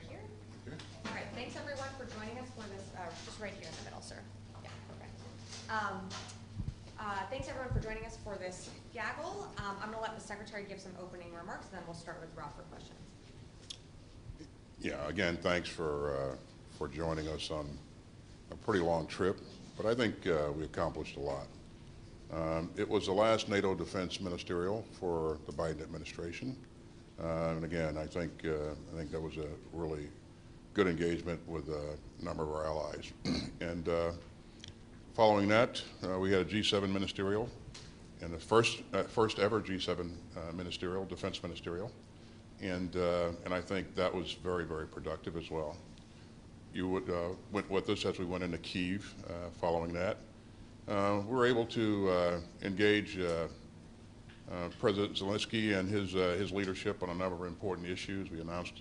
right here. Okay. All right, thanks everyone for joining us for this, just right here in the middle, sir. Yeah, perfect. Thanks everyone for joining us for this gaggle. I'm gonna let the secretary give some opening remarks, and then we'll start with Rob for questions. Yeah, again, thanks for joining us on a pretty long trip, but I think we accomplished a lot. It was the last NATO defense ministerial for the Biden administration. And again, I think that was a really good engagement with a number of our allies. And following that, we had a G7 ministerial, and the first ever G7 ministerial, defense ministerial. And I think that was very, very productive as well. You went with us as we went into Kyiv following that. We were able to engage President Zelensky and his leadership on a number of important issues. We announced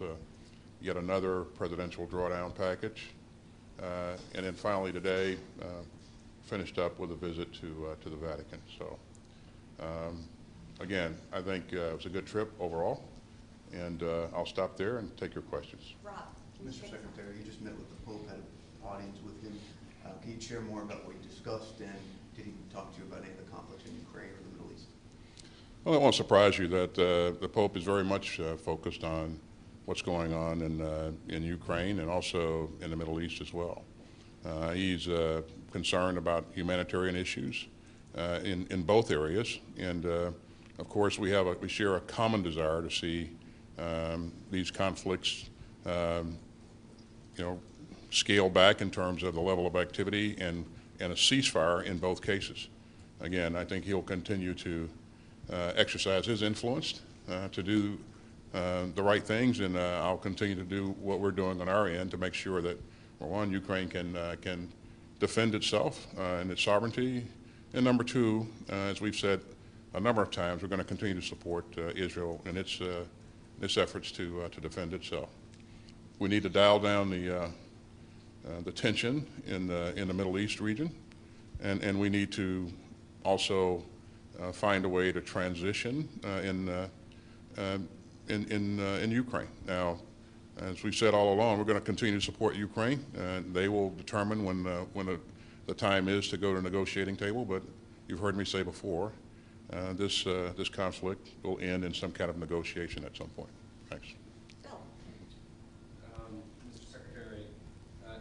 yet another presidential drawdown package. And then finally today, finished up with a visit to the Vatican. So again, I think it was a good trip overall. And I'll stop there and take your questions. Rob. Mr. Secretary, you just met with the Pope, had an audience with him. Can you share more about what you discussed, and did he talk to you about any of the conflicts in Ukraine or the Middle East? Well, it won't surprise you that the Pope is very much focused on what's going on in Ukraine and also in the Middle East as well. He's concerned about humanitarian issues in both areas, and of course we share a common desire to see these conflicts scale back in terms of the level of activity and a ceasefire in both cases. Again, I think he'll continue to exercise his influence to do the right things, and I'll continue to do what we're doing on our end to make sure that, number one, Ukraine can defend itself and its sovereignty, and number two, as we've said a number of times, we're going to continue to support Israel in its efforts to defend itself. We need to dial down the tension in the Middle East region, and we need to also find a way to transition in Ukraine. Now, as we've said all along, we're going to continue to support Ukraine. They will determine when the time is to go to a negotiating table. But you've heard me say before, this conflict will end in some kind of negotiation at some point. Thanks. Bill. Mr. Secretary,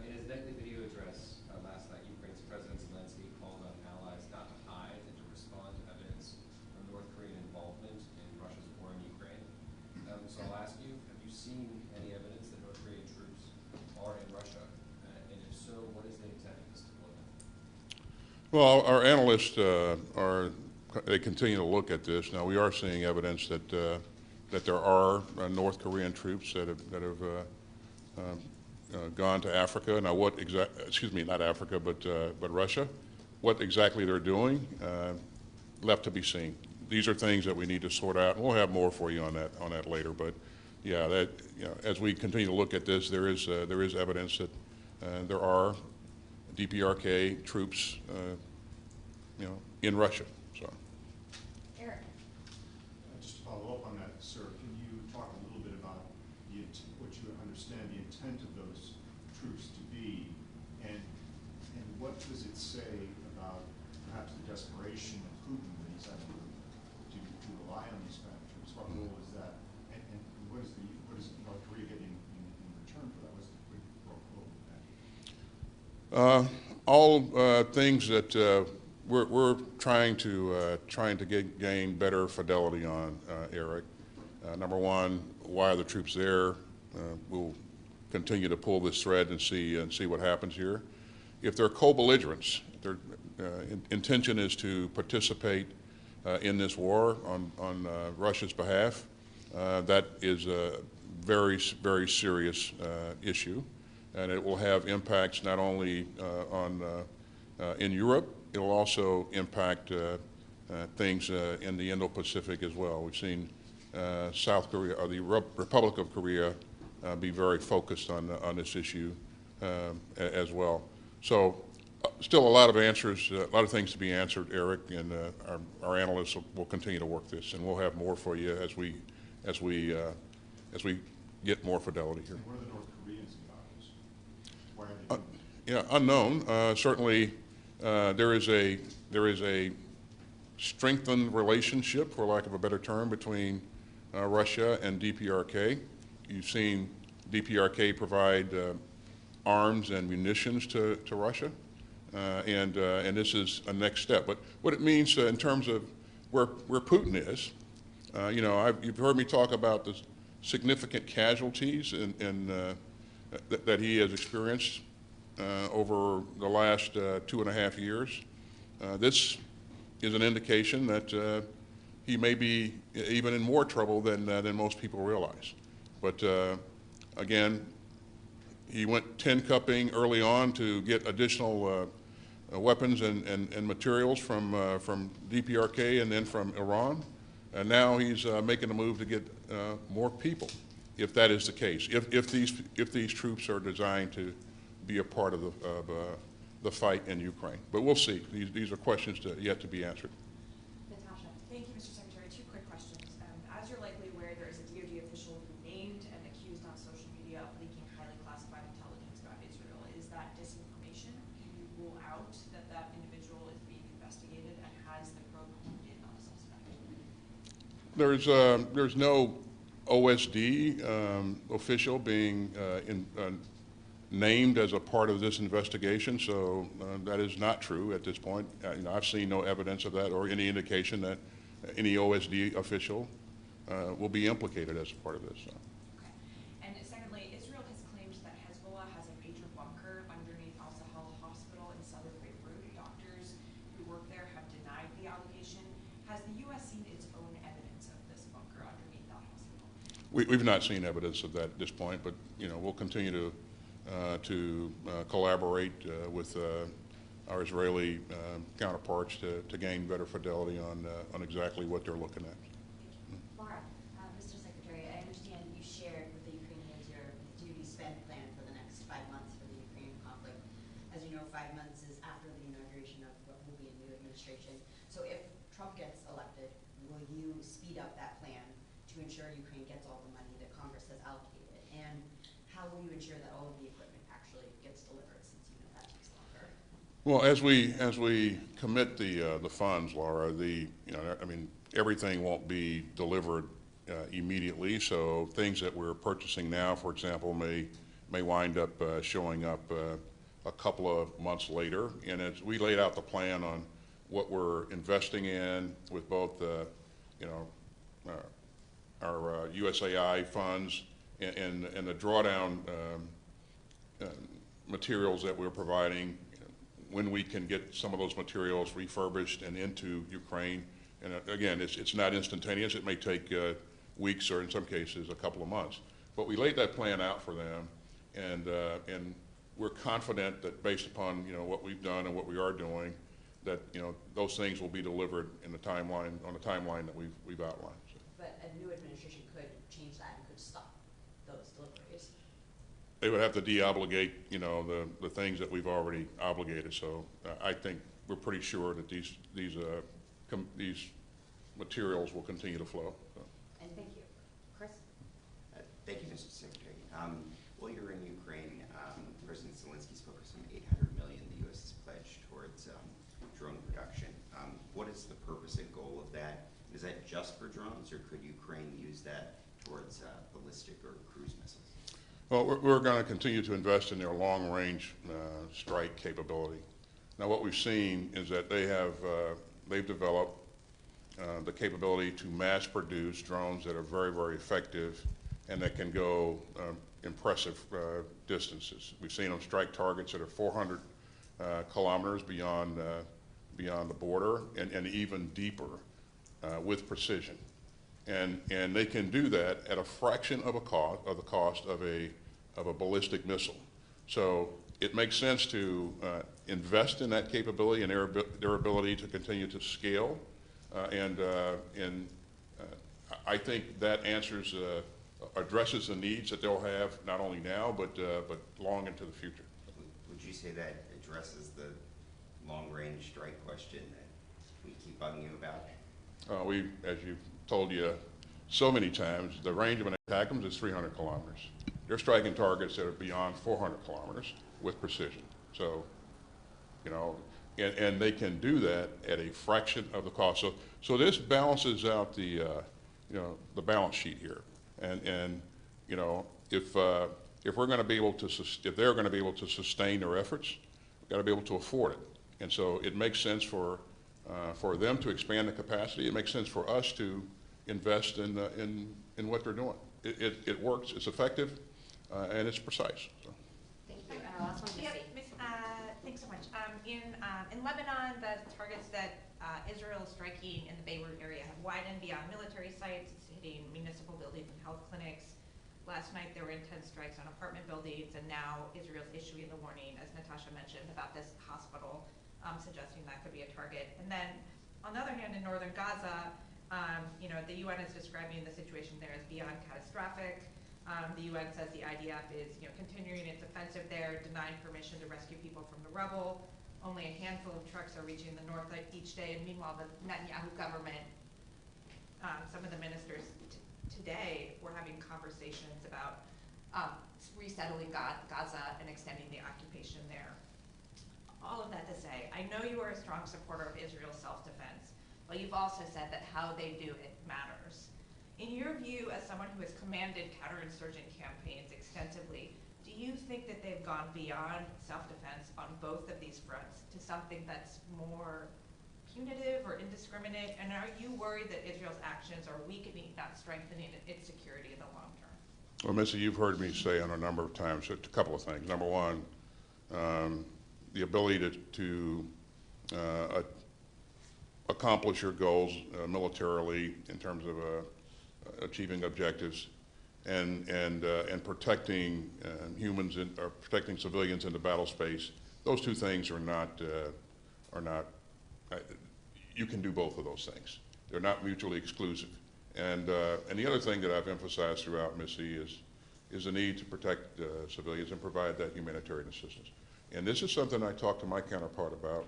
in his nightly video address last night, Ukraine's President Zelensky called on allies not to hide and to respond to evidence of North Korean involvement in Russia's war in Ukraine. So I'll ask you, have you seen any evidence that North Korean troops are in Russia? And if so, what is the intent of this deployment? Well, our analysts they continue to look at this. Now, we are seeing evidence that there are North Korean troops that have gone to Africa. Now, not Africa, but Russia. What exactly they're doing, left to be seen. These are things that we need to sort out, and we'll have more for you on that later. But yeah, as we continue to look at this, there is evidence that there are DPRK troops, in Russia. So. Eric. Just to follow up on that, sir, can you talk a little bit about what you understand the intent of those troops to be, and what does it say about perhaps the desperation of Putin that he's having to rely on these kind of troops? What role is that, and what is North Korea getting in return for that? What's the quid pro quo with that? All things that we're trying to gain better fidelity on, Eric. Number one, why are the troops there? We'll continue to pull this thread and see what happens here. If they're co-belligerents, their intention is to participate in this war on Russia's behalf, that is a very, very serious issue, and it will have impacts not only in Europe. It will also impact things in the Indo-Pacific as well. We've seen South Korea, or the Republic of Korea, be very focused on this issue as well. So still a lot of answers, a lot of things to be answered, Eric, and our analysts will continue to work this, and we'll have more for you as we get more fidelity here. And what are the North Koreans about this? Why are they doing it? Yeah, unknown. Certainly, there is a strengthened relationship, for lack of a better term, between Russia and DPRK. You've seen DPRK provide arms and munitions to Russia, and this is a next step. But what it means in terms of where Putin is, you've heard me talk about the significant casualties that he has experienced over the last 2.5 years. This is an indication that he may be even in more trouble than most people realize. But again, he went tin cupping early on to get additional weapons and materials from DPRK and then from Iran. And now he's making a move to get more people, if that is the case. If these troops are designed to be a part of the fight in Ukraine. But we'll see. These are questions yet to be answered. Natasha. Thank you, Mr. Secretary. Two quick questions. As you're likely aware, there is a DoD official who named and accused on social media of leaking highly classified intelligence about Israel. Is that disinformation? Do you rule out that individual is being investigated, and has the probe honed in on the suspect? There's no OSD official being named as a part of this investigation, so that is not true at this point. I've seen no evidence of that or any indication that any OSD official will be implicated as a part of this. So. Okay. And secondly, Israel has claimed that Hezbollah has a major bunker underneath Al-Sahel Hospital in southern Beirut. Doctors who work there have denied the allegation. Has the U.S. seen its own evidence of this bunker underneath that hospital? We've not seen evidence of that at this point, but we'll continue to collaborate with our Israeli counterparts to gain better fidelity on exactly what they're looking at. Laura, Mr. Secretary, I understand you shared with the Ukrainians your duty spent plan for the next 5 months for the Ukrainian conflict. As you know, 5 months is after the inauguration of what will be a new administration. So if Trump gets elected, will you speed up that plan to ensure Ukraine gets all the money that Congress has allocated? And how will you ensure that all of the equipment actually gets delivered, since you know that takes longer? Well, as we commit the funds, Laura, everything won't be delivered immediately. So things that we're purchasing now, for example, may wind up showing up a couple of months later. And as we laid out the plan on what we're investing in with both our USAI funds and the drawdown materials that we're providing, when we can get some of those materials refurbished and into Ukraine. And again, it's not instantaneous. It may take weeks or in some cases a couple of months. But we laid that plan out for them, and we're confident that based upon what we've done and what we are doing, that those things will be delivered in the timeline that we've outlined. So. But a new administration could change that and could stop those deliveries. They would have to de-obligate, the things that we've already obligated. So I think we're pretty sure that these materials will continue to flow. So. And thank you. Chris? Thank you, Mr. Secretary. While you're in Ukraine, President Zelensky spoke of some $800 million the U.S. has pledged towards drone production. What is the purpose and goal of that? Is that just for drones, or could Ukraine use that towards ballistic or cruise missiles? Well, we're going to continue to invest in their long-range strike capability. Now, what we've seen is that they've developed the capability to mass produce drones that are very, very effective and that can go impressive distances. We've seen them strike targets that are 400 kilometers beyond the border and even deeper with precision. And they can do that at a fraction of the cost of a ballistic missile. So it makes sense to invest in that capability and their ability to continue to scale. And I think that addresses the needs that they'll have not only now but long into the future. Would you say that addresses the long-range strike question that we keep bugging you about? We, as you told you so many times, the range of an ATACMS is 300 kilometers. They're striking targets that are beyond 400 kilometers with precision. So, you know, and they can do that at a fraction of the cost. So this balances out the, you know, the balance sheet here. And you know, if we're going to be able to, if they're going to be able to sustain their efforts, we've got to be able to afford it. And so it makes sense for them to expand the capacity. It makes sense for us to invest in what they're doing. It works, it's effective, and it's precise. So. Thank you. And our last one, Yep, Missy. thanks so much. In Lebanon, the targets that Israel is striking in the Beirut area have widened beyond military sites. It's hitting municipal buildings and health clinics. Last night, there were intense strikes on apartment buildings, and now Israel's issuing the warning, as Natasha mentioned, about this hospital, suggesting that could be a target. And then, on the other hand, in northern Gaza, you know, the UN is describing the situation there as beyond catastrophic. The UN says the IDF is, you know, continuing its offensive there, denying permission to rescue people from the rubble. Only a handful of trucks are reaching the north each day, and meanwhile, the Netanyahu government, some of the ministers today were having conversations about resettling Gaza and extending the occupation there. All of that to say, I know you are a strong supporter of Israel's self-defense, but you've also said that how they do it matters. In your view, as someone who has commanded counterinsurgent campaigns extensively, do you think that they've gone beyond self-defense on both of these fronts to something that's more punitive or indiscriminate? And are you worried that Israel's actions are weakening, not strengthening its security in the long term? Well, Missy, you've heard me say on a number of times a couple of things. Number one, the ability to accomplish your goals militarily in terms of achieving objectives and protecting humans or protecting civilians in the battle space. Those two things are not. You can do both of those things. They're not mutually exclusive. And the other thing that I've emphasized throughout, Missy, is the need to protect civilians and provide that humanitarian assistance. And this is something I talk to my counterpart about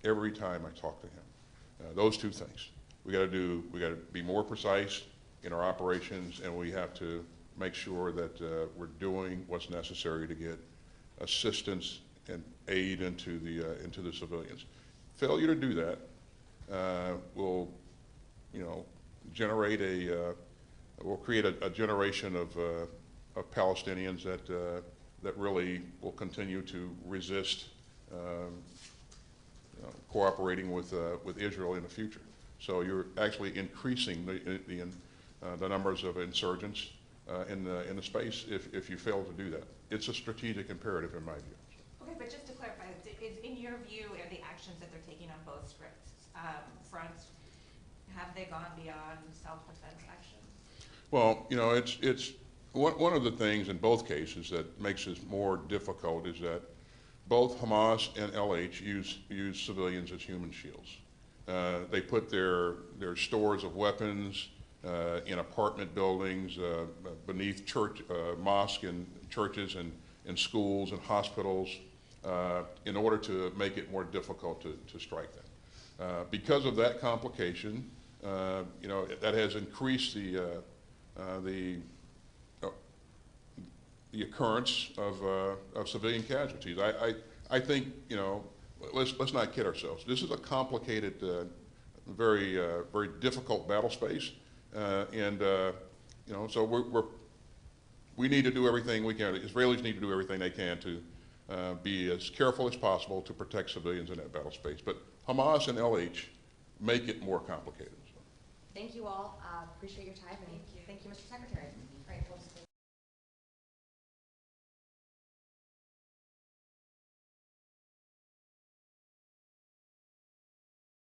every time I talk to him. Those two things. We got to be more precise in our operations, and we have to make sure that we're doing what's necessary to get assistance and aid into the civilians. Failure to do that will, you know, will create a generation of Palestinians that really will continue to resist cooperating with Israel in the future. So you're actually increasing the numbers of insurgents in the space if you fail to do that. It's a strategic imperative in my view. Okay, but just to clarify, is in your view, are the actions that they're taking on both fronts, have they gone beyond self-defense actions? Well, you know, it's one of the things in both cases that makes this more difficult is that both Hamas and LH use civilians as human shields. They put their stores of weapons in apartment buildings, beneath mosques and churches and schools and hospitals in order to make it more difficult to strike them. Because of that complication, you know, that has increased the occurrence of civilian casualties. I think, you know, let's not kid ourselves. This is a complicated, very difficult battle space, and you know, so we need to do everything we can. The Israelis need to do everything they can to be as careful as possible to protect civilians in that battle space. But Hamas and LH make it more complicated. So. Thank you all. Appreciate your time, and thank you, Mr. Secretary. All right, we'll